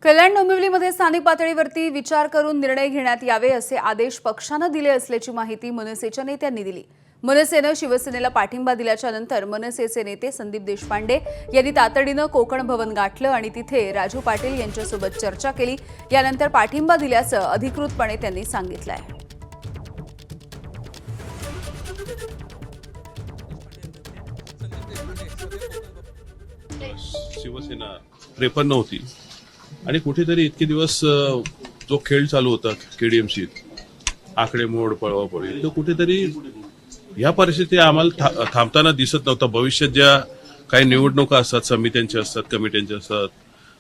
कल्याण डोंबिवलीमध्ये स्थानिक पातळीवरती विचार करून निर्णय घेण्यात यावे असे आदेश पक्षानं दिले असल्याची माहिती मनसेच्या नेत्यांनी दिली। मनसेनं शिवसेनेला पाठिंबा दिल्याच्या नंतर मनसेचे नेते संदीप देशपांडे यांनी तातडीनं कोकण भवन गाठलं आणि तिथे राजू पाटील यांच्यासोबत चर्चा केली। यानंतर पाठिंबा दिल्याचं अधिकृतपणे त्यांनी सांगितलंय। शिवसेना 53 होती आणि कुठेतरी इतके दिवस जो खेळ चालू होता केडीएमसीत आकडेमोड पळवापळी तो कुठेतरी या परिस्थिती आम्हाला थांबताना दिसत नव्हता। भविष्यात ज्या काही निवडणुका असतात, समित्यांच्या असतात, कमिट्यांच्या असतात,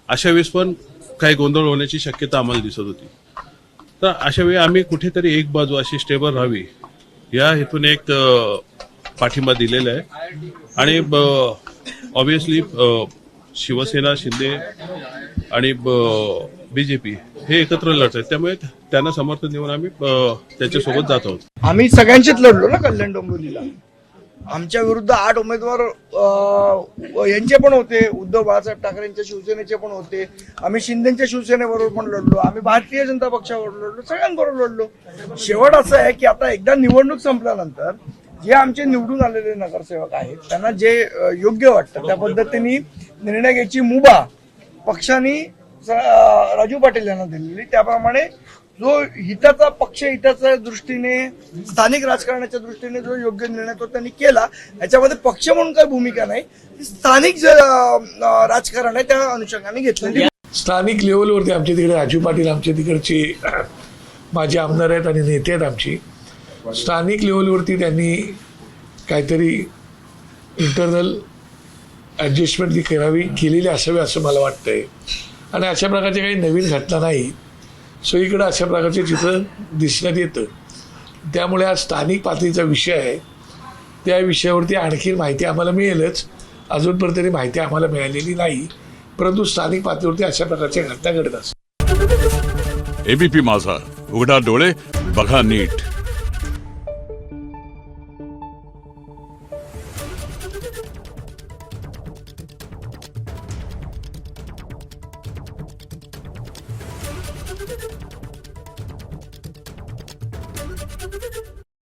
अशा वेळेस पण काही गोंधळ होण्याची शक्यता आम्हाला दिसत होती। तर अशा वेळी आम्ही कुठेतरी एक बाजू अशी स्टेबल राहावी या हेतून एक पाठिंबा दिलेला आहे आणि ऑब्विसली शिवसेना, शिंदे आणि बीजेपी हे एकत्र लढत आहेत, त्यामुळे त्यांना समर्थन देऊन आम्ही त्यांच्यासोबत जात आहोत। आम्ही सगळ्यांचीच लढलो ना कल्याण डोंबिवलीला। आमच्या विरुद्ध 8 उमेदवार यांचे पण होते, उद्धव बाळासाहेब ठाकरेंच्या शिवसेनेचे पण होते, आम्ही शिंदेच्या शिवसेनेबरोबर पण लढलो, आम्ही भारतीय जनता पक्षाबरोबर लढलो, सगळ्यांबरोबर लढलो। शेवट असं आहे की आता एकदा निवडणूक संपल्यानंतर जे आमचे निवडून आलेले नगरसेवक आहेत त्यांना जे योग्य वाटतं त्या पद्धतीने निर्णय घ्यायची मुभा पक्षाने राजू पाटील यांना दिलेली। त्याप्रमाणे जो हिताचा पक्ष हिताच्या दृष्टीने स्थानिक राजकारणाच्या दृष्टीने जो योग्य निर्णय तो त्यांनी केला, याच्यामध्ये पक्ष म्हणून काही भूमिका नाही, स्थानिक राजकारण आहे त्या अनुषंगाने घेतलेली। स्थानिक लेवलवरती आमच्या तिकडे राजू पाटील आमच्या तिकडचे माझे आमदार आहेत आणि नेते आहेत आमची। स्थानिक लेवलवरती त्यांनी काहीतरी इंटरनल ॲडजस्टमेंट केलेली असावी असं मला वाटतंय आणि अशा प्रकारची काही नवीन घटना नाही, सगळीकडे अशा प्रकारचे चित्र दिसण्यात येतं। त्यामुळे हा स्थानिक पातळीचा विषय आहे, त्या विषयावरती आणखी माहिती आम्हाला मिळेलच। अजूनपर्यंत तरी माहिती आम्हाला मिळालेली नाही, परंतु स्थानिक पातळीवरती अशा प्रकारच्या घटना घडत असतात। एबीपी माझा, उघडा डोळे बघा नीट।